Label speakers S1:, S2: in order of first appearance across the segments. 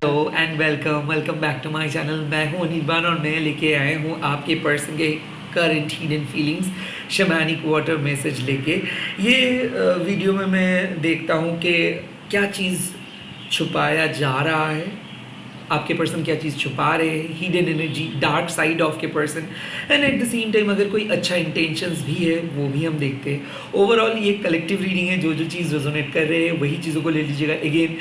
S1: Hello and welcome back to my channel. मैं हूं अनिर्बान और मैं लेके आया हूं आपके पर्सन के current hidden feelings shamanic water message लेके। ये वीडियो में मैं देखता हूं कि क्या चीज़ छुपाया जा रहा है, आपके पर्सन क्या चीज़ छुपा रहे हैं, hidden energy, dark side of के person, and at the same time अगर कोई अच्छा इंटेंशंस भी है वो भी हम देखते हैं। ओवरऑल ये कलेक्टिव रीडिंग है, जो जो चीज़ रेजोनेट कर रहे हैं वही चीज़ों को ले लीजिएगा। अगेन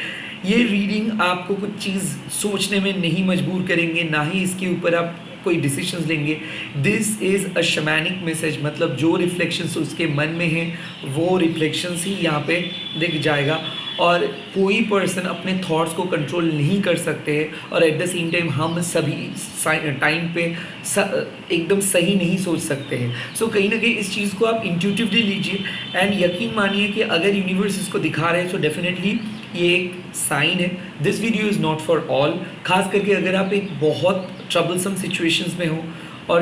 S1: ये रीडिंग आपको कुछ चीज़ सोचने में नहीं मजबूर करेंगे, ना ही इसके ऊपर आप कोई डिसीजंस लेंगे। This is a shamanic message, मतलब जो रिफ्लेक्शंस उसके मन में हैं वो रिफ्लेक्शंस ही यहाँ पे दिख जाएगा। और कोई पर्सन अपने थॉट्स को कंट्रोल नहीं कर सकते हैं और एट द सेम टाइम हम सभी टाइम पे एकदम सही नहीं सोच सकते हैं। सो कहीं ना कहीं इस चीज़ को आप इंट्यूटिवली लीजिए एंड यकीन मानिए कि अगर यूनिवर्स इसको दिखा रहे हैं तो डेफिनेटली ये एक साइन है। This video is not for all, खास करके अगर आप एक बहुत ट्रबलसम सिचुएशंस में हो और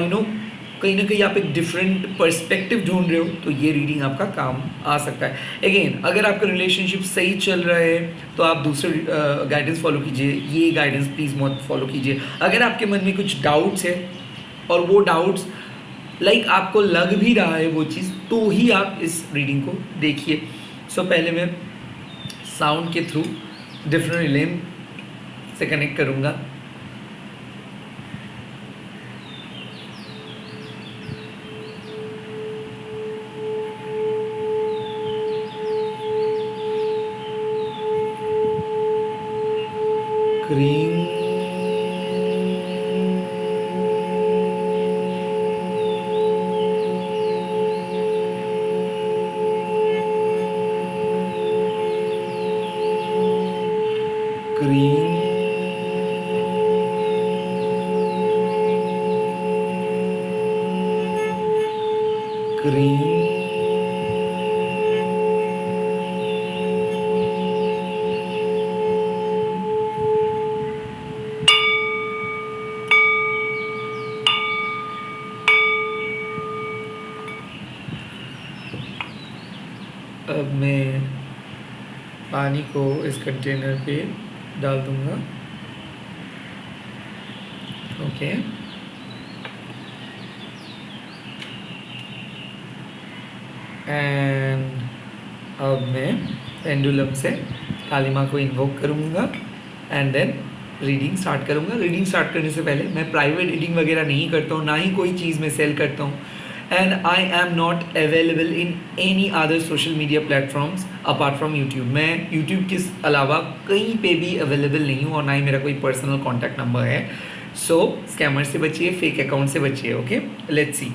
S1: कहीं ना कहीं आप एक डिफरेंट पर्सपेक्टिव ढूंढ रहे हो तो ये रीडिंग आपका काम आ सकता है। अगेन अगर आपका रिलेशनशिप सही चल रहा है तो आप दूसरे गाइडेंस फॉलो कीजिए, ये गाइडेंस प्लीज़ मत फॉलो कीजिए। अगर आपके मन में कुछ डाउट्स है और वो डाउट्स आपको लग भी रहा है वो चीज़, तो ही आप इस रीडिंग को देखिए। सो पहले मैं साउंड के थ्रू डिफरेंट रिलेम से कनेक्ट करूँगा। क्रीम क्रीम क्रीम अब मैं पानी को इस कंटेनर पे डाल दूंगा। ओके एंड अब मैं पेंडुलम से काली माँ को इन्वोक करूँगा एंड देन रीडिंग स्टार्ट करूँगा। रीडिंग स्टार्ट करने से पहले मैं प्राइवेट रीडिंग वगैरह नहीं करता हूँ, ना ही कोई चीज़ मैं सेल करता हूँ। And I am not available in any other social media platforms apart from YouTube. मैं यूट्यूब के अलावा कहीं पे भी अवेलेबल नहीं हूँ और ना ही मेरा कोई पर्सनल कॉन्टैक्ट नंबर है। सो स्कैमर से बचिए, फेक अकाउंट से बचिए। Okay let's see.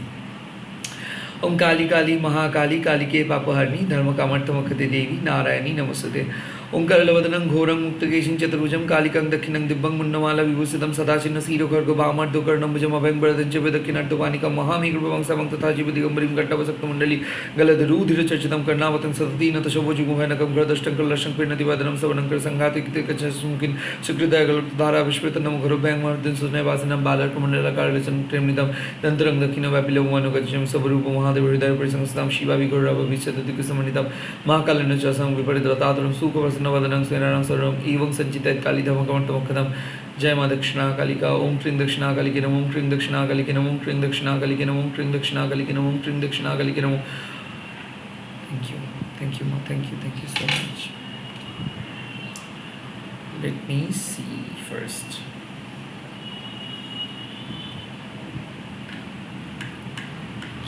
S1: Om Kali Kali Mahakali कालिके पापहरणी धर्म कामर्थमखते देवी नारायणी नमस्ते। ओं करलवदनं घोरं मुक्तकेशिं चतुर्भुजं कालिकं दक्षिणं दिव्यं मुण्डमाला विभूषितं सदाशिवं शिरोखड्गो वामार्धोकर्णं भुजमभयं वरदं च वेदक्षिणार्धपानिकं महामेघवं समं तथा जीवदिगम्बरीं घट्टवसक्तमण्डली गलदरूधिरचर्चितं कर्णावतं सतती नतशोभुजुगुहनकं गृहदष्टं कलशं पीर्णतिवादनं सवनं करसंघातिकचमुखिन् सुकृतयगलधारा विश्वेतनं घरोभयं मर्दं सुस्नेवासिनं बालर्कमण्डलकारलिचं प्रेमनिदं दन्तरं दक्षिणव्यापिलवनुगजं सबरूपं महादेव हृदय परिसंस्तां शिवाभिगौरवभिषदतिकुसमन्वितं महाकालेन च सं विपरीतरतातुरं सुखवसनवदनं स्वेरणं सर्वम् एवं संचितयत् कालिधमकमर्थमखदं। जय माँ दक्षिणा कालिका। ओम क्रीं दक्षिणा कालिके नमः। ओम क्रीं दक्षिणा कालिके नमः। ओम क्रीं दक्षिणा कालिके नमः। ओम क्रीं दक्षिणा कालिके नमः। ओम क्रीं दक्षिणा कालिके नमः। थैंक यू माँ, thank you so much. Let me see first.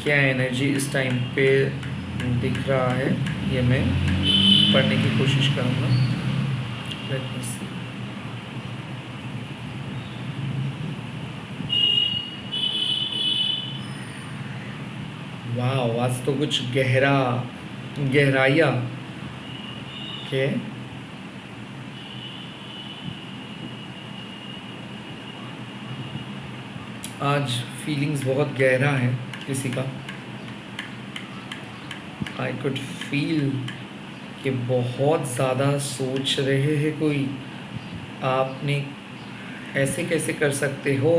S1: क्या एनर्जी इस टाइम पे दिख रहा है ये मैं पढ़ने की कोशिश करूँगा। लेट मी सी। वाह, आज तो कुछ गहराइया के आज फीलिंग्स बहुत गहरा है किसी का। आई कुड फील कि बहुत ज़्यादा सोच रहे हैं कोई, आपने ऐसे कैसे कर सकते हो।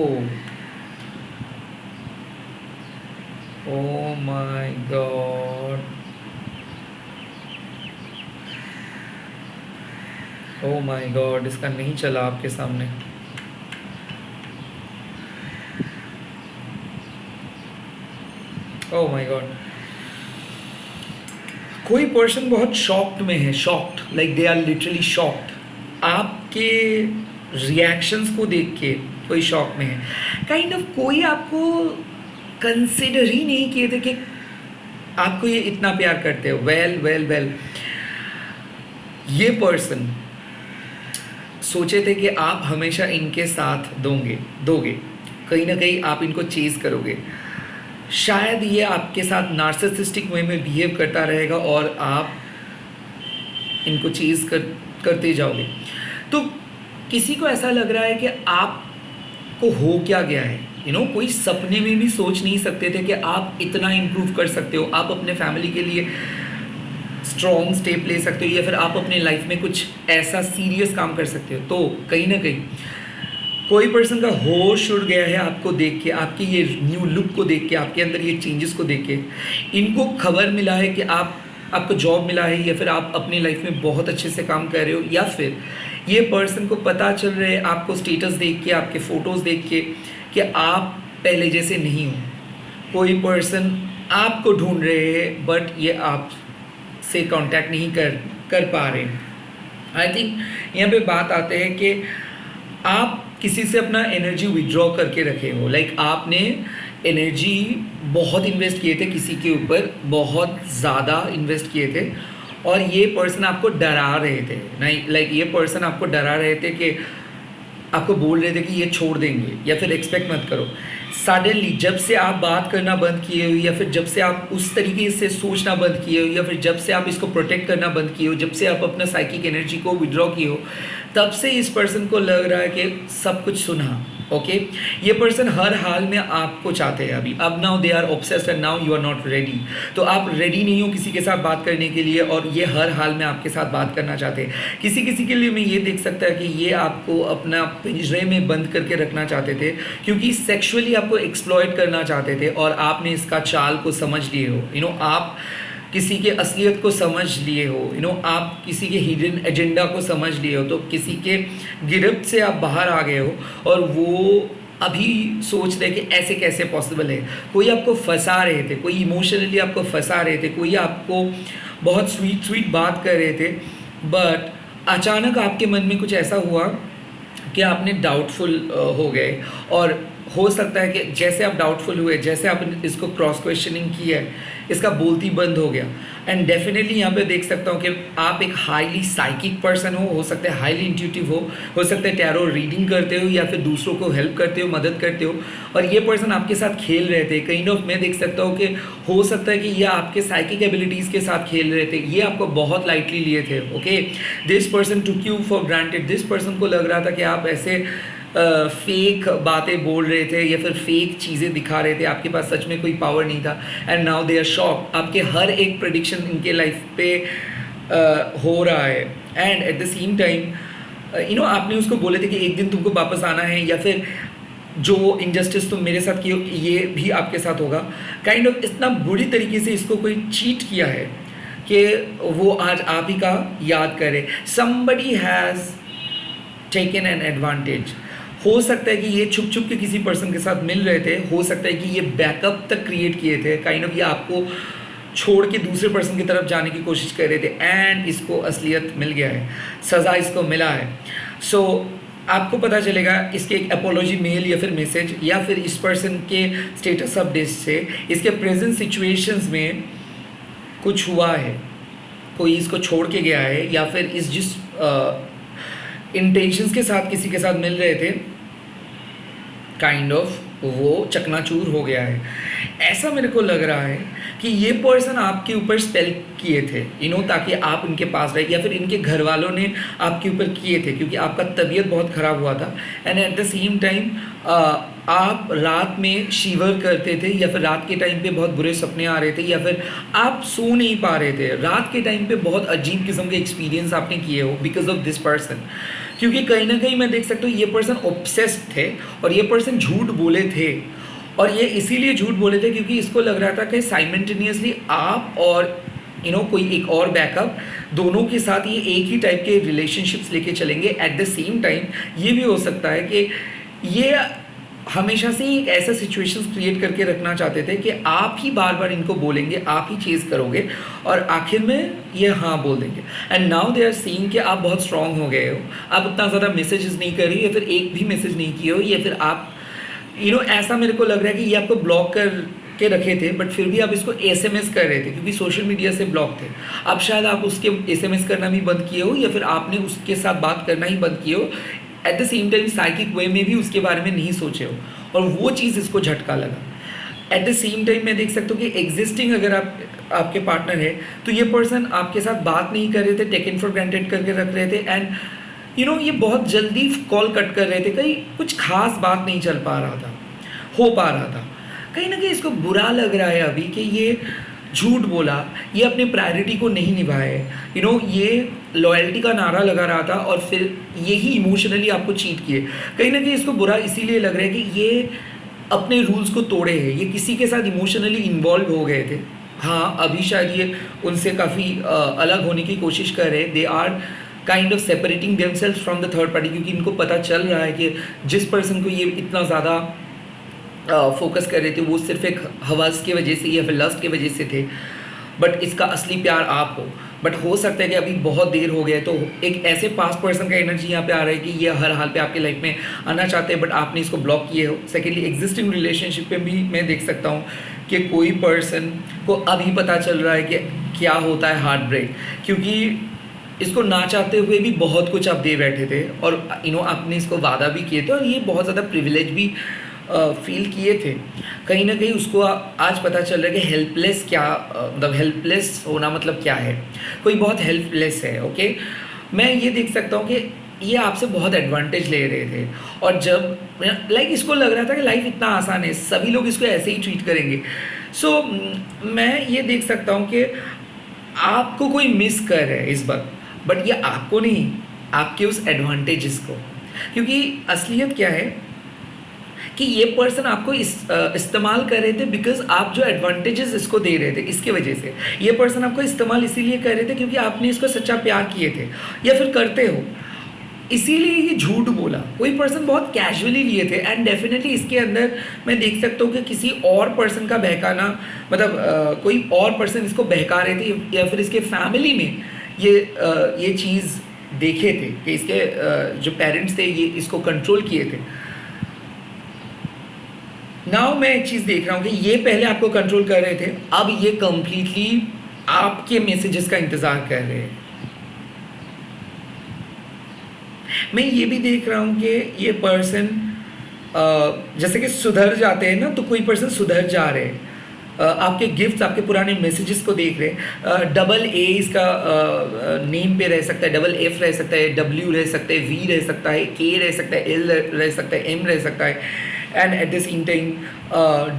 S1: Oh my god. Oh my god, इसका नहीं चला आपके सामने। ओह माय गॉड, कोई पर्सन बहुत शॉक्ड में है, shocked, like they are literally shocked. आपके रिएक्शंस को देख के कोई शॉक में है, काइंड ऑफ कोई आपको कंसिडर ही नहीं किए थे कि आपको ये इतना प्यार करते हो। वेल वेल वेल, ये पर्सन सोचे थे कि आप हमेशा इनके साथ दोगे, कहीं ना कहीं आप इनको चेज़ करोगे। शायद ये आपके साथ नार्सिसिस्टिक वे में बिहेव करता रहेगा और आप इनको करते जाओगे। तो किसी को ऐसा लग रहा है कि आपको हो क्या गया है, कोई सपने में भी सोच नहीं सकते थे कि आप इतना इम्प्रूव कर सकते हो, आप अपने फैमिली के लिए स्ट्रॉन्ग स्टेप ले सकते हो, या फिर आप अपने लाइफ में कुछ ऐसा सीरियस काम कर सकते हो। तो कहीं ना कहीं कोई पर्सन का होश उड़ गया है आपको देख के, आपकी ये न्यू लुक को देख के, आपके अंदर ये चेंजेस को देख के। इनको खबर मिला है कि आपको जॉब मिला है, या फिर आप अपनी लाइफ में बहुत अच्छे से काम कर रहे हो, या फिर ये पर्सन को पता चल रहा है आपको स्टेटस देख के, आपके फ़ोटोज़ देख के, कि आप पहले जैसे नहीं हो। कोई पर्सन आपको ढूंढ रहे हैं बट ये आप से कांटेक्ट नहीं कर पा रहे। आई थिंक यहाँ पे बात आते हैं कि आप किसी से अपना एनर्जी विड्रॉ करके रखे हो, लाइक आपने एनर्जी बहुत इन्वेस्ट किए थे किसी के ऊपर, बहुत ज़्यादा इन्वेस्ट किए थे, और ये पर्सन आपको डरा रहे थे, नहीं लाइक ये पर्सन आपको डरा रहे थे कि आपको बोल रहे थे कि ये छोड़ देंगे या फिर एक्सपेक्ट मत करो। सडनली जब से आप बात करना बंद किए हो, या फिर जब से आप उस तरीके से सोचना बंद किए हो, या फिर जब से आप इसको प्रोटेक्ट करना बंद किए हो, जब से आप अपना साइकिक एनर्जी को विड्रॉ किए हो, तब से इस पर्सन को लग रहा है कि सब कुछ सुना। ओके, ये पर्सन हर हाल में आपको चाहते हैं अभी। अब now they are obsessed and now you are not ready. तो आप रेडी नहीं हो किसी के साथ बात करने के लिए, और ये हर हाल में आपके साथ बात करना चाहते हैं। किसी के लिए मैं ये देख सकता है कि ये आपको अपना पिंजरे में बंद करके रखना चाहते थे, क्योंकि सेक्सुअली आपको एक्सप्लॉइट करना चाहते थे, और आपने इसका चाल को समझ लिए हो। आप किसी के असलियत को समझ लिए हो, आप किसी के हिडन एजेंडा को समझ लिए हो, तो किसी के गिरफ्त से आप बाहर आ गए हो, और वो अभी सोच रहे कि ऐसे कैसे पॉसिबल है। कोई आपको फंसा रहे थे, कोई इमोशनली आपको फंसा रहे थे, कोई आपको बहुत स्वीट बात कर रहे थे, बट अचानक आपके मन में कुछ ऐसा हुआ कि आपने डाउटफुल हो गए। और हो सकता है कि जैसे आप डाउटफुल हुए, जैसे आपने इसको क्रॉस क्वेश्चनिंग की है, इसका बोलती बंद हो गया। एंड डेफिनेटली यहाँ पे देख सकता हूँ कि आप एक हाईली साइकिक पर्सन हो सकता है हाईली इंट्यूटिव हो सकता है टैरो रीडिंग करते हो, या फिर दूसरों को हेल्प करते हो, मदद करते हो, और ये पर्सन आपके साथ खेल रहे थे। काइंड ऑफ मैं देख सकता हूँ कि हो सकता है कि ये आपके साइकिक एबिलिटीज़ के साथ खेल रहे थे, ये आपको बहुत लाइटली लिए थे। Okay, this person took you for granted. This person को लग रहा था कि आप ऐसे फेक बातें बोल रहे थे, या फिर फेक चीज़ें दिखा रहे थे, आपके पास सच में कोई पावर नहीं था। And now they are shock, आपके हर एक प्रेडिक्शन इनके लाइफ पे हो रहा है। And at the same time आपने उसको बोले थे कि एक दिन तुमको वापस आना है, या फिर जो इनजस्टिस तुम मेरे साथ किए ये भी आपके साथ होगा। काइंड ऑफ इतना बुरी तरीके से इसको कोई चीट किया है कि वो आज आप ही का याद करे। Somebody has taken an advantage. हो सकता है कि ये छुप छुप के किसी पर्सन के साथ मिल रहे थे, हो सकता है कि ये बैकअप तक क्रिएट किए थे, काइंड ऑफ ये आपको छोड़ के दूसरे पर्सन की तरफ जाने की कोशिश कर रहे थे, एंड इसको असलियत मिल गया है, सज़ा इसको मिला है। सो आपको पता चलेगा इसके एक अपोलॉजी मेल या फिर मैसेज, या फिर इस पर्सन के स्टेटस अपडेट से इसके प्रेजेंट सिचुएशंस में कुछ हुआ है, कोई इसको छोड़ के गया है, या फिर इस जिस इंटेंशंस के साथ किसी के साथ मिल रहे थे, काइंड ऑफ वो चकनाचूर हो गया है। ऐसा मेरे को लग रहा है कि ये पर्सन आपके ऊपर स्पेल किए थे, ताकि आप इनके पास रहे, या फिर इनके घर वालों ने आपके ऊपर किए थे, क्योंकि आपका तबीयत बहुत ख़राब हुआ था। And at the same time आप रात में शिवर करते थे, या फिर रात के टाइम पे बहुत बुरे सपने आ रहे थे, या फिर आप सो नहीं पा रहे थे। रात के टाइम पे बहुत अजीब किस्म के एक्सपीरियंस आपने किए हो बिकॉज ऑफ दिस पर्सन, क्योंकि कहीं ना कहीं मैं देख सकता हूँ ये पर्सन ऑब्सेस्ड थे, और ये पर्सन झूठ बोले थे, और ये इसीलिए झूठ बोले थे क्योंकि इसको लग रहा था कि साइमल्टेनियसली आप और कोई एक और बैकअप दोनों के साथ ये एक ही टाइप के रिलेशनशिप्स लेके चलेंगे। एट द सेम टाइम ये भी हो सकता है कि ये हमेशा से ही एक ऐसा सिचुएशंस क्रिएट करके रखना चाहते थे कि आप ही बार बार इनको बोलेंगे, आप ही चेज़ करोगे और आखिर में ये हाँ बोल देंगे। And now they are seeing कि आप बहुत स्ट्रांग हो गए हो, आप उतना ज़्यादा मैसेजेस नहीं कर रही, या फिर एक भी मैसेज नहीं किए हो, या फिर आप ऐसा मेरे को लग रहा है कि ये आपको ब्लॉक कर के रखे थे, बट फिर भी आप इसको एसएमएस कर रहे थे क्योंकि सोशल मीडिया से ब्लॉक थे। अब शायद आप उसके एसएमएस करना भी बंद किए हो, या फिर आपने उसके साथ बात करना ही बंद किए हो। At the same time psychic way में भी उसके बारे में नहीं सोचे हो, और वो चीज़ इसको झटका लगा। एट द सेम टाइम मैं देख सकता हूँ कि एग्जिस्टिंग अगर आपके पार्टनर है तो ये पर्सन आपके साथ बात नहीं कर रहे थे, टेकन फॉर ग्रांटेड करके रख रहे थे, एंड ये बहुत जल्दी कॉल कट कर रहे थे, कहीं कुछ खास बात नहीं चल पा रहा था, हो पा रहा था। कहीं ना कहीं इसको बुरा लग रहा है अभी कि ये झूठ बोला, ये अपने प्रायोरिटी को नहीं निभाए, ये लॉयल्टी का नारा लगा रहा था और फिर यही इमोशनली आपको चीट किए। कहीं ना कहीं इसको बुरा इसीलिए लग रहा है कि ये अपने रूल्स को तोड़े हैं, ये किसी के साथ इमोशनली इन्वॉल्व हो गए थे। हाँ, अभी शायद ये उनसे काफ़ी अलग होने की कोशिश कर रहे हैं। They are kind of separating themselves from the third party, क्योंकि इनको पता चल रहा है कि जिस पर्सन को ये इतना ज़्यादा फोकस कर रहे थे वो सिर्फ एक हवस की वजह से या फिर लस्ट की वजह से थे, बट इसका असली प्यार आप हो। बट हो सकता है कि अभी बहुत देर हो गया, तो एक ऐसे पास्ट पर्सन का एनर्जी यहाँ पे आ रहा है कि ये हर हाल पे आपके लाइफ में आना चाहते हैं, बट आपने इसको ब्लॉक किए हो। सेकेंडली, एग्जिस्टिंग रिलेशनशिप पे भी मैं देख सकता हूँ कि कोई पर्सन को अभी पता चल रहा है कि क्या होता है हार्ट ब्रेक, क्योंकि इसको ना चाहते हुए भी बहुत कुछ आप दे बैठे थे, और आपने इसको वादा भी किए थे, और ये बहुत ज़्यादा प्रिविलेज भी फील किए थे। कहीं ना कहीं उसको आज पता चल रहा है कि हेल्पलेस क्या, मतलब हेल्पलेस होना मतलब क्या है। कोई बहुत हेल्पलेस है। ओके, मैं ये देख सकता हूँ कि ये आपसे बहुत एडवांटेज ले रहे थे, और जब इसको लग रहा था कि लाइफ इतना आसान है, सभी लोग इसको ऐसे ही ट्रीट करेंगे। सो मैं ये देख सकता हूँ कि आपको कोई मिस कर रहा है इस वक्त, बट ये आपको नहीं, आपके उस एडवांटेजेस को। क्योंकि असलियत क्या है कि ये पर्सन आपको इस्तेमाल कर रहे थे, बिकॉज आप जो एडवांटेजेस इसको दे रहे थे इसके वजह से। ये पर्सन आपको इस्तेमाल इसीलिए कर रहे थे क्योंकि आपने इसको सच्चा प्यार किए थे, या फिर करते हो, इसीलिए ये झूठ बोला। कोई पर्सन बहुत कैजुअली लिए थे, एंड डेफिनेटली इसके अंदर मैं देख सकता हूँ कि किसी और पर्सन का बहकाना, मतलब कोई और पर्सन इसको बहका रहे थे, या फिर इसके फैमिली में ये चीज़ देखे थे कि इसके जो पेरेंट्स थे ये इसको कंट्रोल किए थे। नाउ मैं एक चीज़ देख रहा हूँ कि ये पहले आपको कंट्रोल कर रहे थे, अब ये कंप्लीटली आपके मैसेजेस का इंतज़ार कर रहे हैं। मैं ये भी देख रहा हूँ कि ये पर्सन जैसे कि सुधर जाते हैं ना, तो कोई पर्सन सुधर जा रहे हैं, आपके गिफ्ट्स, आपके पुराने मैसेजेस को देख रहे हैं। डबल ए इसका नेम पे रह सकता है, डबल एफ रह सकता है, डब्ल्यू रह सकता है, वी रह सकता है, के रह सकता है, एल रह सकता है, एम रह सकता है, and at the same time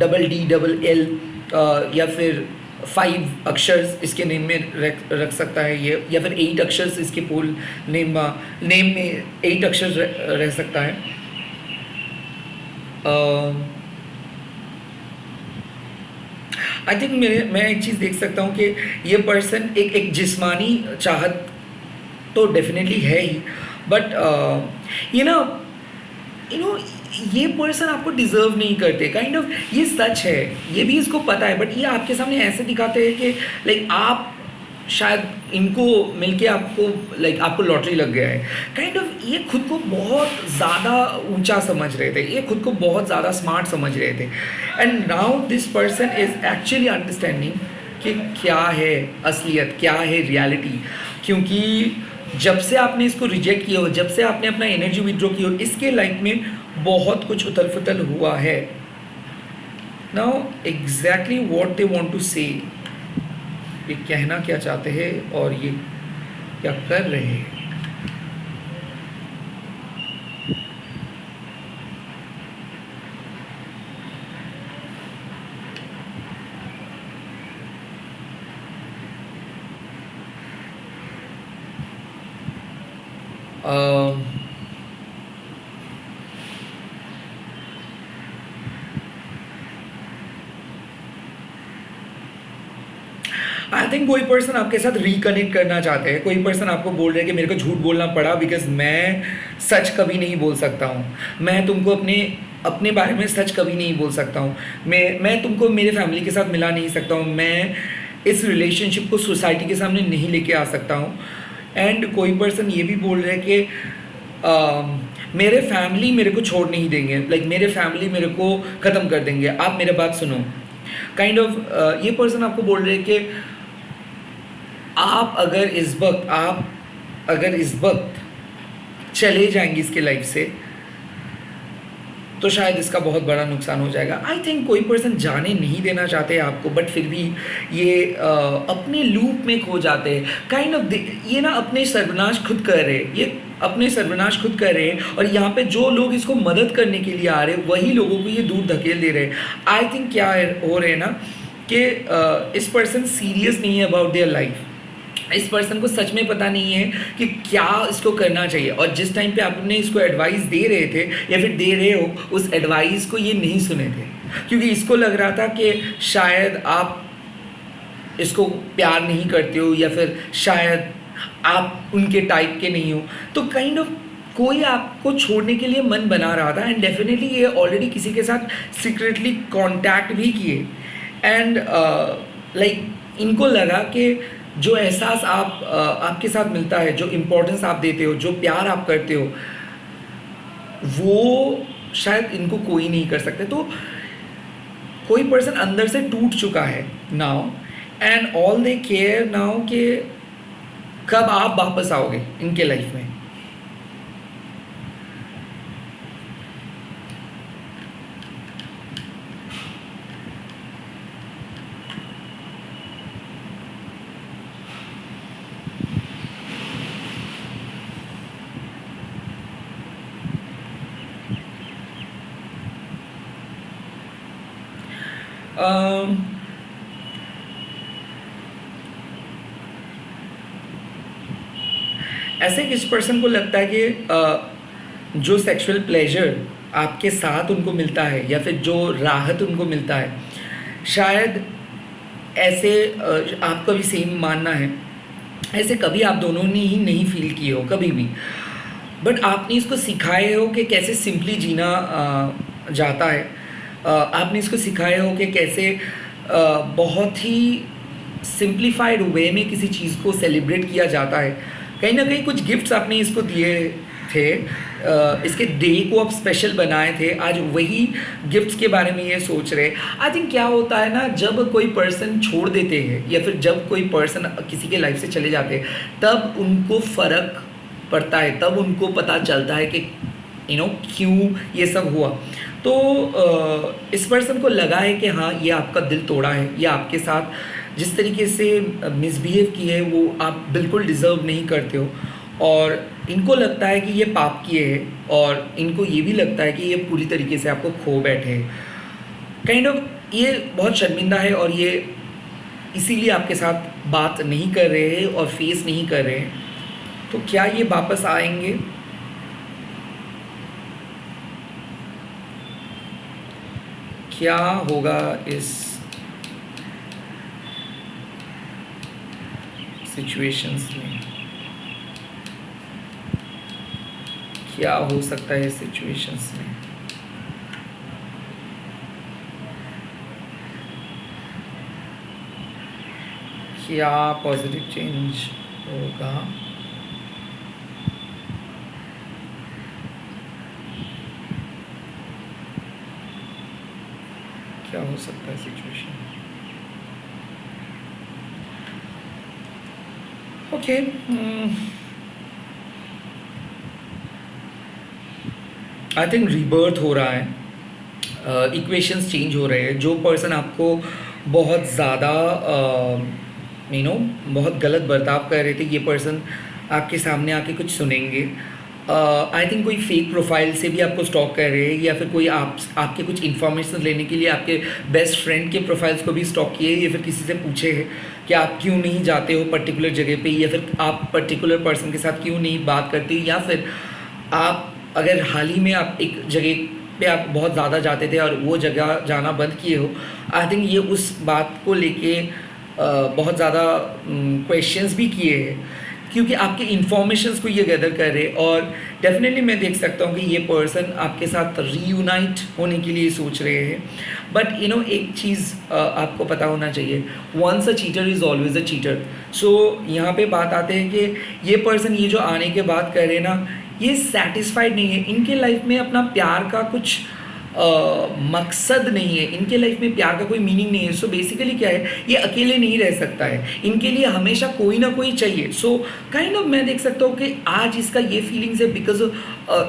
S1: double D, double L, या फिर 5 अक्षर्स इसके नेम में रख सकता है ये, या फिर 8 अक्षर्स इसके पूल नेम में 8 अक्षर रह सकता है। आई थिंक मैं एक चीज़ देख सकता हूँ कि ये पर्सन एक जिस्मानी चाहत तो डेफिनेटली है ही, बट ये पर्सन आपको डिज़र्व नहीं करते, काइंड ऑफ, ये सच है, ये भी इसको पता है, बट ये आपके सामने ऐसे दिखाते हैं कि आप शायद इनको मिलके आपको लॉटरी लग गया है, काइंड ऑफ। ये खुद को बहुत ज़्यादा ऊंचा समझ रहे थे, ये खुद को बहुत ज़्यादा स्मार्ट समझ रहे थे, and now this person is actually understanding कि क्या है असलियत, क्या है रियलिटी। क्योंकि जब से आपने इसको रिजेक्ट किया हो, जब से आपने अपना एनर्जी विड्रॉ की हो, इसके लाइफ में बहुत कुछ उथल पुथल हुआ है। Now exactly what they want to say, ये कहना क्या चाहते हैं और ये क्या कर रहे हैं। आई आई थिंक कोई पर्सन आपके साथ रिकनेक्ट करना चाहते हैं, कोई पर्सन आपको बोल रहे हैं कि मेरे को झूठ बोलना पड़ा बिकॉज मैं सच कभी नहीं बोल सकता हूँ, मैं तुमको अपने अपने बारे में सच कभी नहीं बोल सकता हूँ, मैं तुमको मेरे फैमिली के साथ मिला नहीं सकता हूँ, मैं इस रिलेशनशिप को सोसाइटी के सामने नहीं लेके आ सकता हूँ। एंड कोई पर्सन ये भी बोल रहे हैं कि मेरे फैमिली मेरे को छोड़ नहीं देंगे, लाइक मेरे फैमिली मेरे को ख़त्म कर देंगे, आप मेरे बात सुनो काइंड ऑफ। ये पर्सन आपको बोल रहे हैं कि आप अगर इस वक्त चले जाएंगे इसके लाइफ से तो शायद इसका बहुत बड़ा नुकसान हो जाएगा। आई थिंक कोई पर्सन जाने नहीं देना चाहते आपको, बट फिर भी ये अपने लूप में खो जाते हैं काइंड ऑफ। ये ना अपने सर्वनाश खुद कर रहे हैं, ये अपने सर्वनाश खुद कर रहे हैं, और यहाँ पे जो लोग इसको मदद करने के लिए आ रहे हैं वही लोगों को ये दूर धकेल दे रहे हैं। आई थिंक क्या हो रहे हैं ना कि इस पर्सन सीरियस नहीं है अबाउट देयर लाइफ, इस पर्सन को सच में पता नहीं है कि क्या इसको करना चाहिए, और जिस टाइम पे आपने इसको एडवाइस दे रहे थे या फिर दे रहे हो, उस एडवाइस को ये नहीं सुने थे, क्योंकि इसको लग रहा था कि शायद आप इसको प्यार नहीं करते हो या फिर शायद आप उनके टाइप के नहीं हो। तो काइंड ऑफ कोई आपको छोड़ने के लिए मन बना रहा था, एंड डेफिनेटली ये ऑलरेडी किसी के साथ सीक्रेटली कांटेक्ट भी किए। एंड लाइक इनको लगा कि जो एहसास आपके साथ मिलता है, जो इम्पोर्टेंस आप देते हो, जो प्यार आप करते हो, वो शायद इनको कोई नहीं कर सकते। तो कोई पर्सन अंदर से टूट चुका है now, and all they care now कि कब आप वापस आओगे इनके लाइफ में। ऐसे किस पर्सन को लगता है कि जो सेक्सुअल प्लेजर आपके साथ उनको मिलता है या फिर जो राहत उनको मिलता है, शायद ऐसे आपका भी सेम मानना है, ऐसे कभी आप दोनों ने ही नहीं फील किए हो कभी भी, बट आपने इसको सिखाए हो कि कैसे सिंपली जीना जाता है। आपने इसको सिखाए हो कि कैसे बहुत ही सिंप्लीफाइड वे में किसी चीज़ को सेलिब्रेट किया जाता है। कहीं ना कहीं कुछ गिफ्ट्स आपने इसको दिए थे, इसके डे को आप स्पेशल बनाए थे, आज वही गिफ्ट्स के बारे में ये सोच रहे। आई थिंक क्या होता है ना, जब कोई पर्सन छोड़ देते हैं या फिर जब कोई पर्सन किसी के लाइफ से चले जाते हैं, तब उनको फ़र्क पड़ता है, तब उनको पता चलता है कि क्यों ये सब हुआ। तो इस पर्सन को लगा है कि हाँ, ये आपका दिल तोड़ा है, ये आपके साथ जिस तरीके से मिसबिहेव किए है वो आप बिल्कुल डिज़र्व नहीं करते हो, और इनको लगता है कि ये पाप किए हैं, और इनको ये भी लगता है कि ये पूरी तरीके से आपको खो बैठे हैं। काइंड ऑफ ये बहुत शर्मिंदा है, और ये इसीलिए आपके साथ बात नहीं कर रहे हैं और फेस नहीं कर रहे हैं। तो क्या ये वापस आएंगे? क्या होगा इस सिचुएशंस में? क्या हो सकता है इस सिचुएशंस में? क्या पॉजिटिव चेंज होगा? क्या हो सकता है situation? Okay, I think rebirth हो रहा है, इक्वेशंस चेंज हो रहे हैं। जो पर्सन आपको बहुत ज़्यादा बहुत गलत बर्ताव कर रहे थे, ये पर्सन आपके सामने आके कुछ सुनेंगे। आई थिंक कोई फेक प्रोफाइल से भी आपको स्टॉक कर रहे हैं, या फिर कोई आपके कुछ इन्फॉर्मेशन लेने के लिए आपके बेस्ट फ्रेंड के प्रोफाइल्स को भी स्टॉक किए, या फिर किसी से पूछे हैं कि आप क्यों नहीं जाते हो पर्टिकुलर जगह पे, या फिर आप पर्टिकुलर पर्सन के साथ क्यों नहीं बात करते, या फिर आप अगर हाल ही में आप एक जगह पे आप बहुत ज़्यादा जाते थे और वो जगह जाना बंद किए हो। आई थिंक ये उस बात को लेके बहुत ज़्यादा क्वेश्चंस भी किए हैं, क्योंकि आपके इन्फॉर्मेशंस को ये गैदर कर रहे, और डेफिनेटली मैं देख सकता हूँ कि ये पर्सन आपके साथ रीयूनाइट होने के लिए सोच रहे हैं। बट एक चीज़ आपको पता होना चाहिए, once a cheater is always a cheater. So यहाँ पे बात आते हैं कि ये पर्सन ये जो आने के बाद कर रहे हैं ना, ये सेटिस्फाइड नहीं है, इनके लाइफ में अपना प्यार का कुछ मकसद नहीं है, इनके लाइफ में प्यार का कोई मीनिंग नहीं है। सो बेसिकली क्या है, ये अकेले नहीं रह सकता है, इनके लिए हमेशा कोई ना कोई चाहिए। सो काइंड ऑफ मैं देख सकता हूँ कि आज इसका ये फीलिंग्स है बिकॉज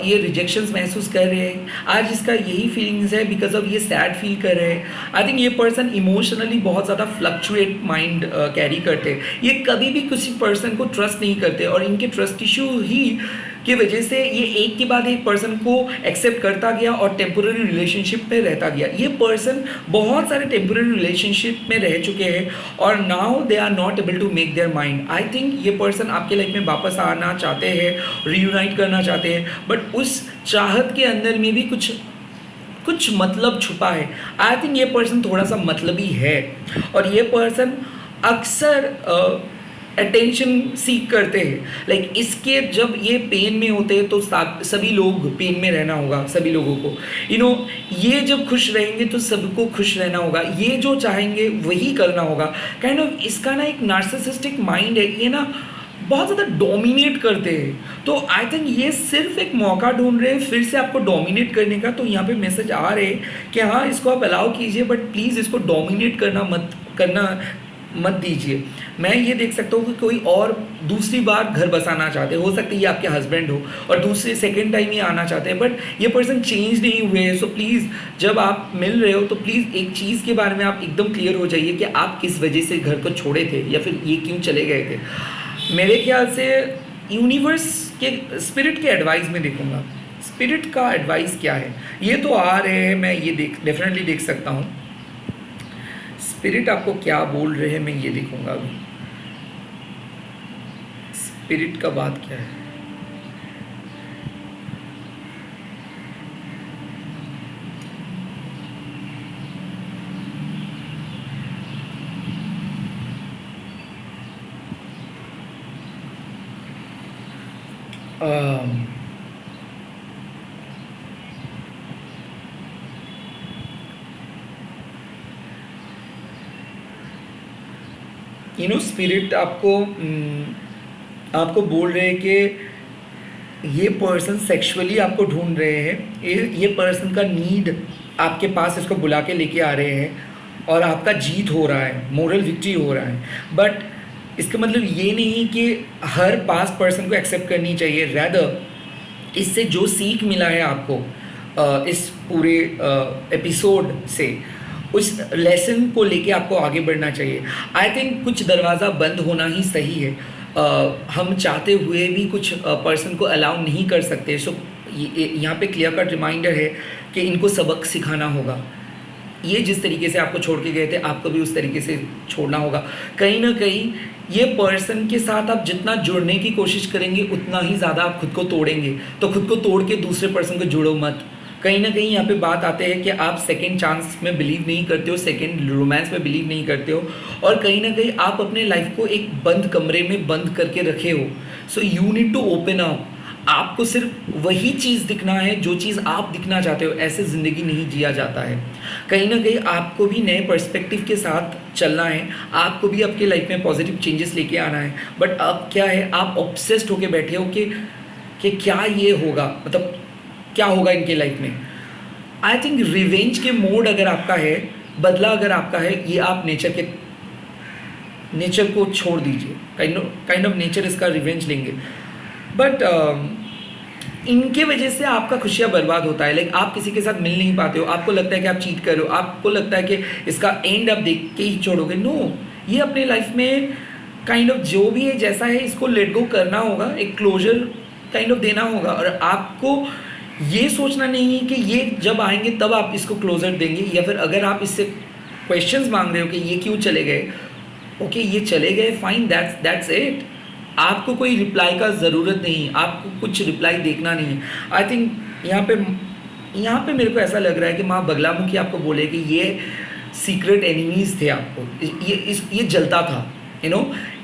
S1: ये रिजेक्शंस महसूस कर रहे हैं, आज इसका यही फीलिंग्स है बिकॉज ऑफ ये सैड फील कर रहे हैं। आई थिंक ये पर्सन इमोशनली बहुत ज़्यादा फ्लक्चुएट माइंड कैरी करते हैं, ये कभी भी किसी पर्सन को ट्रस्ट नहीं करते, और इनके ट्रस्ट इशू ही की वजह से ये एक के बाद एक पर्सन को एक्सेप्ट करता गया और टेम्पोररी रिलेशनशिप में रहता गया। ये पर्सन बहुत सारे टेम्पोररी रिलेशनशिप में रह चुके हैं और now they are not able to make their mind. I think ये पर्सन आपके लाइफ में वापस आना चाहते हैं, रीयूनाइट करना चाहते हैं, बट उस चाहत के अंदर में भी कुछ मतलब छुपा है। आई थिंक ये पर्सन थोड़ा सा मतलबी है, और ये पर्सन अक्सर अटेंशन सीख करते हैं। लाइक इसके जब ये पेन में होते हैं तो सभी लोग पेन में रहना होगा, सभी लोगों को ये जब खुश रहेंगे तो सबको खुश रहना होगा, ये जो चाहेंगे वही करना होगा। काइंड ऑफ इसका ना एक नार्सिसिस्टिक माइंड है, ये ना बहुत ज़्यादा डोमिनेट करते हैं। तो आई थिंक ये सिर्फ एक मौका ढूंढ रहे हैं फिर से आपको डोमिनेट करने का। तो यहाँ पे मैसेज आ रहे हैं कि हाँ, इसको आप अलाउ कीजिए, बट प्लीज़ इसको डोमिनेट करना मत दीजिए। मैं ये देख सकता हूँ कि कोई और दूसरी बार घर बसाना चाहते हैं, हो सकता है ये आपके हस्बैंड हो, और दूसरे सेकेंड टाइम ये आना चाहते हैं, बट ये पर्सन चेंज नहीं हुए हैं। सो प्लीज़ जब आप मिल रहे हो तो प्लीज़ एक चीज़ के बारे में आप एकदम क्लियर हो जाइए कि आप किस वजह से घर को छोड़े थे, या फिर ये क्यों चले गए थे। मेरे ख्याल से यूनिवर्स के स्पिरिट के एडवाइस में देखूँगा, स्पिरिट का एडवाइस क्या है। ये तो आ रहे हैं, मैं ये डेफिनेटली देख सकता हूँ स्पिरिट आपको क्या बोल रहे हैं, मैं ये देखूंगा अभी स्पिरिट का बात क्या है। स्पिरिट आपको बोल रहे हैं कि ये पर्सन सेक्सुअली आपको ढूंढ रहे हैं, ये पर्सन का नीड आपके पास इसको बुला के लेके आ रहे हैं, और आपका जीत हो रहा है, मोरल विक्ट्री हो रहा है। बट इसका मतलब ये नहीं कि हर पास्ट पर्सन को एक्सेप्ट करनी चाहिए। रैदर इससे जो सीख मिला है आपको इस पूरे एपिसोड से, उस लेसन को लेके आपको आगे बढ़ना चाहिए। आई थिंक कुछ दरवाज़ा बंद होना ही सही है। हम चाहते हुए भी कुछ पर्सन को अलाउ नहीं कर सकते। सो यहाँ पे क्लियर कट रिमाइंडर है कि इनको सबक सिखाना होगा। ये जिस तरीके से आपको छोड़ के गए थे, आपको भी उस तरीके से छोड़ना होगा। कहीं ना कहीं ये पर्सन के साथ आप जितना जुड़ने की कोशिश करेंगे उतना ही ज़्यादा आप खुद को तोड़ेंगे। तो खुद को तोड़ के दूसरे पर्सन को जुड़ो मत। कहीं ना कहीं यहाँ पे बात आते हैं कि आप सेकंड चांस में बिलीव नहीं करते हो, सेकंड रोमांस में बिलीव नहीं करते हो, और कहीं ना कहीं आप अपने लाइफ को एक बंद कमरे में बंद करके रखे हो। So you need to open up. आपको सिर्फ वही चीज़ दिखना है जो चीज़ आप दिखना चाहते हो। ऐसे ज़िंदगी नहीं जिया जाता है। कहीं ना कहीं आपको भी नए पर्सपेक्टिव के साथ चलना है, आपको भी आपके लाइफ में पॉजिटिव चेंजेस लेके आना है। बट अब क्या है, आप ऑब्सेस्ड होके बैठे हो कि क्या ये होगा, मतलब क्या होगा इनके लाइफ में। आई थिंक रिवेंज के मोड अगर आपका है, बदला अगर आपका है, ये आप नेचर को छोड़ दीजिए। काइंड ऑफ नेचर इसका रिवेंज लेंगे। बट इनके वजह से आपका खुशियाँ बर्बाद होता है। लाइक आप किसी के साथ मिल नहीं पाते हो, आपको लगता है कि आप चीट कर रहे हो, आपको लगता है कि इसका एंड आप देख के ही छोड़ोगे। नो, ये अपने लाइफ में काइंड ऑफ जो भी है जैसा है इसको लेट गो करना होगा, एक क्लोजर काइंड ऑफ देना होगा। और आपको ये सोचना नहीं है कि ये जब आएंगे तब आप इसको क्लोजर देंगे, या फिर अगर आप इससे क्वेश्चंस मांग रहे हो कि ये क्यों चले गए, ओके ये चले गए, फाइन, दैट्स इट। आपको कोई रिप्लाई का ज़रूरत नहीं, आपको कुछ रिप्लाई देखना नहीं है। आई थिंक यहाँ पे मेरे को ऐसा लग रहा है कि माँ बगलामुखी आपको बोले कि ये सीक्रेट एनिमीज थे आपको, ये जलता था,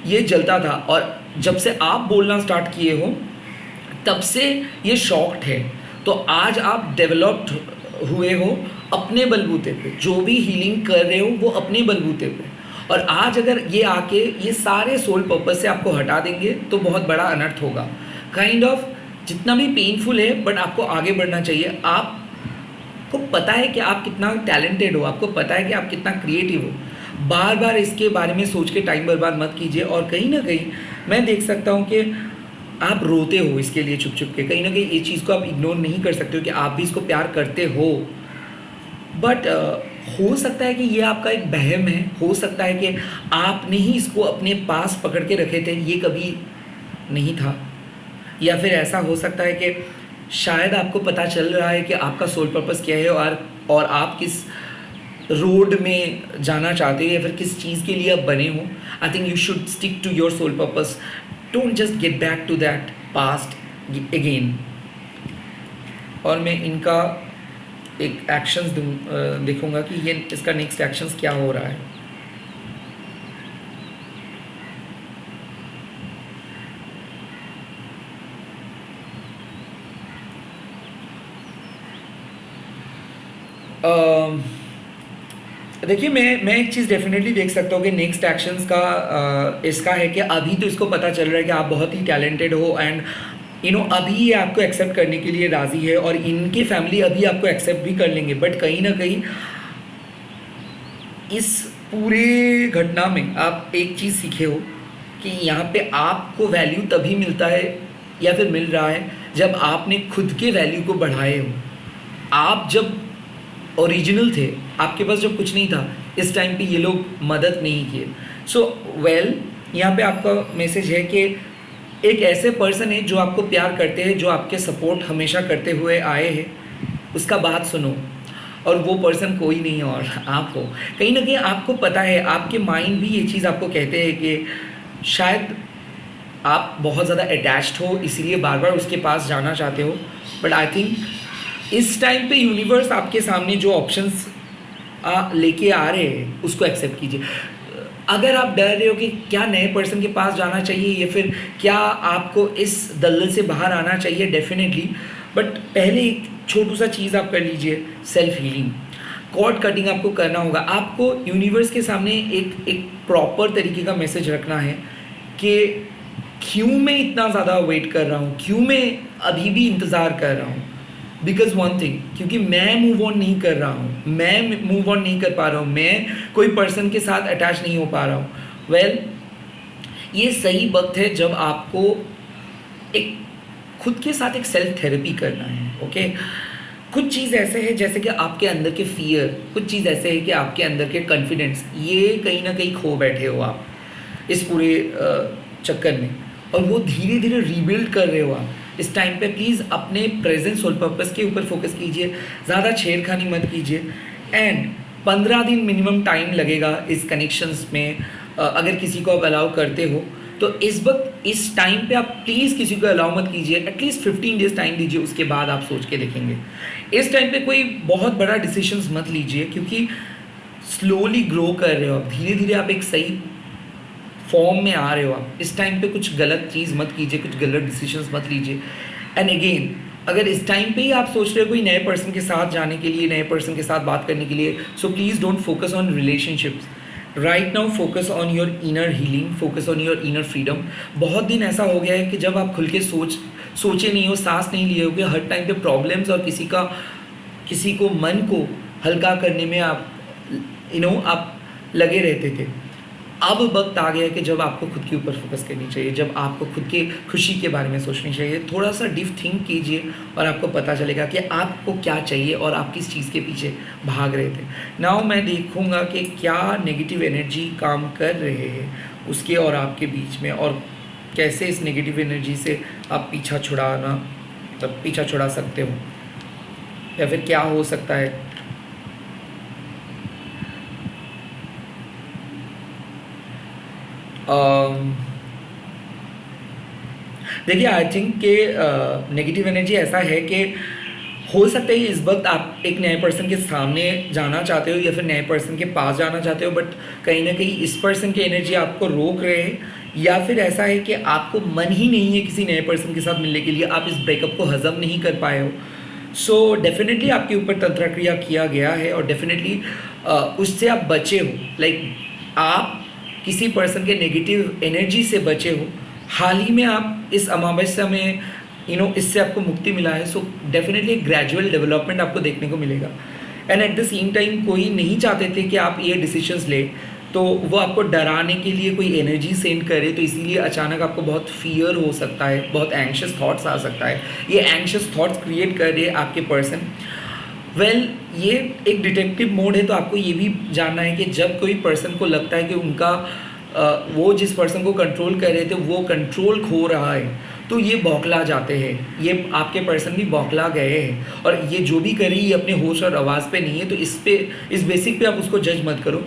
S1: ये जलता था। और जब से आप बोलना स्टार्ट किए हो तब से ये शॉक्ड है। तो आज आप डेवलप्ड हुए हो अपने बलबूते पे, जो भी हीलिंग कर रहे हो वो अपने बलबूते पे। और आज अगर ये आके ये सारे सोल पर्पस से आपको हटा देंगे तो बहुत बड़ा अनर्थ होगा। काइंड ऑफ जितना भी पेनफुल है, बट आपको आगे बढ़ना चाहिए। आपको पता है कि आप कितना टैलेंटेड हो, आपको पता है कि आप कितना क्रिएटिव हो। बार बार इसके बारे में सोच के टाइम बर्बाद मत कीजिए। और कहीं ना कहीं मैं देख सकता हूँ कि आप रोते हो इसके लिए छुप छुप के, कहीं ना कहीं ये चीज़ को आप इग्नोर नहीं कर सकते हो कि आप भी इसको प्यार करते हो। बट हो सकता है कि ये आपका एक वहम है, हो सकता है कि आपने ही इसको अपने पास पकड़ के रखे थे, ये कभी नहीं था। या फिर ऐसा हो सकता है कि शायद आपको पता चल रहा है कि आपका सोल पर्पस क्या है और आप किस रोड में जाना चाहते हो या फिर किस चीज़ के लिए आप बने हो। I think you should stick to your soul purpose, don't just get back to that past again. और मैं इनका एक एक्शंस देखूंगा कि ये इसका नेक्स्ट एक्शंस क्या हो रहा है। देखिए मैं एक चीज़ डेफिनेटली देख सकता हूँ कि नेक्स्ट एक्शंस का इसका है कि अभी तो इसको पता चल रहा है कि आप बहुत ही टैलेंटेड हो एंड अभी ये आपको एक्सेप्ट करने के लिए राज़ी है और इनकी फैमिली अभी आपको एक्सेप्ट भी कर लेंगे। बट कहीं ना कहीं इस पूरे घटना में आप एक चीज़ सीखे हो कि यहाँ पे आपको वैल्यू तभी मिलता है या फिर मिल रहा है जब आपने खुद के वैल्यू को बढ़ाए हो। आप जब ओरिजिनल थे, आपके पास जब कुछ नहीं था, इस टाइम पे ये लोग मदद नहीं किए। सो यहाँ पे आपका मैसेज है कि एक ऐसे पर्सन है जो आपको प्यार करते हैं, जो आपके सपोर्ट हमेशा करते हुए आए हैं, उसका बात सुनो। और वो पर्सन कोई नहीं और आप हो। कहीं ना कहीं आपको पता है, आपके माइंड भी ये चीज़ आपको कहते हैं कि शायद आप बहुत ज़्यादा अटैच्ड हो, इसीलिए बार बार उसके पास जाना चाहते हो। बट आई थिंक इस टाइम पे यूनिवर्स आपके सामने जो ऑप्शंस लेके आ रहे हैं उसको एक्सेप्ट कीजिए। अगर आप डर रहे हो कि क्या नए पर्सन के पास जाना चाहिए या फिर क्या आपको इस दलदल से बाहर आना चाहिए, डेफिनेटली। बट पहले एक छोटू सा चीज़ आप कर लीजिए, सेल्फ हीलिंग, कॉर्ड कटिंग आपको करना होगा। आपको यूनिवर्स के सामने एक प्रॉपर तरीके का मैसेज रखना है कि क्यों मैं इतना ज़्यादा वेट कर रहा हूँ, क्यों मैं अभी भी इंतज़ार कर रहा हूँ। बिकॉज वन थिंग, क्योंकि मैं मूव ऑन नहीं कर रहा हूँ, मैं मूव ऑन नहीं कर पा रहा हूँ, मैं कोई पर्सन के साथ अटैच नहीं हो पा रहा हूँ। वेल, ये सही वक्त है जब आपको एक खुद के साथ एक सेल्फ थेरेपी करना है। ओके, कुछ चीज़ ऐसे है जैसे कि आपके अंदर के फियर, कुछ चीज़ ऐसे है कि आपके अंदर के कॉन्फिडेंस, ये कहीं ना कहीं खो बैठे हो आप इस पूरे चक्कर में, और वो धीरे धीरे रीबिल्ड कर रहे हो आप। इस टाइम पे प्लीज़ अपने प्रेजेंट सोल पर्पस के ऊपर फोकस कीजिए, ज़्यादा छेड़खानी मत कीजिए। एंड 15 दिन मिनिमम टाइम लगेगा इस कनेक्शंस में। अगर किसी को आप अलाउ करते हो तो इस वक्त इस टाइम पे आप प्लीज़ किसी को अलाउ मत कीजिए। एटलीस्ट 15 डेज टाइम दीजिए, उसके बाद आप सोच के देखेंगे। इस टाइम पे कोई बहुत बड़ा डिसीजंस मत लीजिए, क्योंकि स्लोली ग्रो कर रहे हो आप, धीरे धीरे आप एक सही फॉर्म में आ रहे हो आप। इस टाइम पे कुछ गलत चीज़ मत कीजिए, कुछ गलत डिसीजंस मत लीजिए। एंड अगेन, अगर इस टाइम पे ही आप सोच रहे हो कोई नए पर्सन के साथ जाने के लिए, नए पर्सन के साथ बात करने के लिए, so please don't focus on relationships right now. Focus on your inner healing, focus on your inner freedom. बहुत दिन ऐसा हो गया है कि जब आप खुल के सोचे नहीं हो, सांस नहीं लिए हो, हर टाइम पे प्रॉब्लम्स और किसी को मन को हल्का करने में आप आप लगे रहते थे। अब वक्त आ गया है कि जब आपको खुद के ऊपर फोकस करनी चाहिए, जब आपको खुद के खुशी के बारे में सोचनी चाहिए। थोड़ा सा डीप थिंक कीजिए और आपको पता चलेगा कि आपको क्या चाहिए और आप किस चीज़ के पीछे भाग रहे थे। नाउ मैं देखूंगा कि क्या नेगेटिव एनर्जी काम कर रहे हैं उसके और आपके बीच में, और कैसे इस नेगेटिव एनर्जी से आप पीछा छुड़ा सकते हो, या फिर क्या हो सकता है। देखिए, आई थिंक कि नेगेटिव एनर्जी ऐसा है कि हो सकता है इस वक्त आप एक नए पर्सन के सामने जाना चाहते हो या फिर नए पर्सन के पास जाना चाहते हो, बट कहीं ना कहीं इस पर्सन की एनर्जी आपको रोक रहे हैं, या फिर ऐसा है कि आपको मन ही नहीं है किसी नए पर्सन के साथ मिलने के लिए, आप इस ब्रेकअप को हजम नहीं कर पाए हो। सो डेफिनेटली आपके ऊपर तंत्र क्रिया किया गया है और डेफिनेटली उससे आप बचे हो। लाइक आप किसी पर्सन के नेगेटिव एनर्जी से बचे हो। हाल ही में आप इस अमावस्या में इससे आपको मुक्ति मिला है। सो डेफिनेटली ग्रेजुअल डेवलपमेंट आपको देखने को मिलेगा। And at the same time कोई नहीं चाहते थे कि आप ये डिसीजंस ले, तो वो आपको डराने के लिए कोई एनर्जी सेंड करे, तो इसीलिए अचानक आपको बहुत फियर हो सकता है, बहुत एंग्शियस थॉट्स आ सकता है। ये एंग्शियस थॉट्स क्रिएट कर रहे आपके पर्सन। वेल ये एक डिटेक्टिव मोड है, तो आपको ये भी जानना है कि जब कोई पर्सन को लगता है कि उनका वो जिस पर्सन को कंट्रोल कर रहे थे वो कंट्रोल खो रहा है, तो ये बौखला जाते हैं। ये आपके पर्सन भी बौखला गए हैं और ये जो भी करे ये अपने होश और आवाज़ पे नहीं है। तो इस बेसिक पे आप उसको जज मत करो,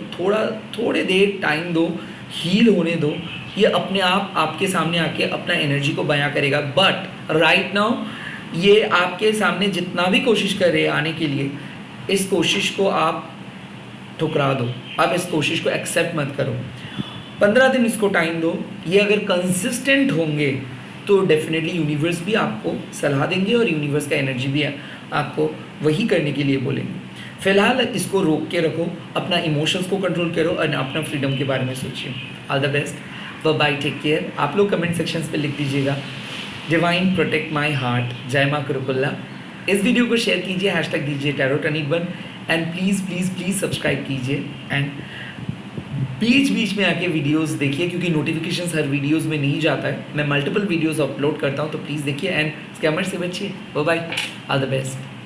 S1: थोड़े देर टाइम दो, हील होने दो। ये अपने आप आपके सामने आके अपना एनर्जी को बयां करेगा। बट राइट नाउ ये आपके सामने जितना भी कोशिश कर रहे हैं आने के लिए, इस कोशिश को आप ठुकरा दो। आप इस कोशिश को एक्सेप्ट मत करो। 15 दिन इसको टाइम दो। ये अगर कंसिस्टेंट होंगे तो डेफिनेटली यूनिवर्स भी आपको सलाह देंगे और यूनिवर्स का एनर्जी भी आपको वही करने के लिए बोलेंगे। फिलहाल इसको रोक के रखो, अपना इमोशंस को कंट्रोल करो और अपना फ्रीडम के बारे में सोचिए। All the best, bye, take care. आप लोग कमेंट सेक्शंस पे लिख दीजिएगा डिवाइन प्रोटेक्ट माई हार्ट, जय माँ कुरुकुल्ला। इस वीडियो को शेयर कीजिए, हैशटैग दीजिए टैरोटनिक1 and please please please subscribe कीजिए। एंड बीच बीच में आके वीडियोस देखिए, क्योंकि नोटिफिकेशंस हर वीडियोस में नहीं जाता है। मैं मल्टीपल वीडियोस अपलोड करता हूँ, तो प्लीज़ देखिए एंड स्कैमर से बचिए। Bye, all the best.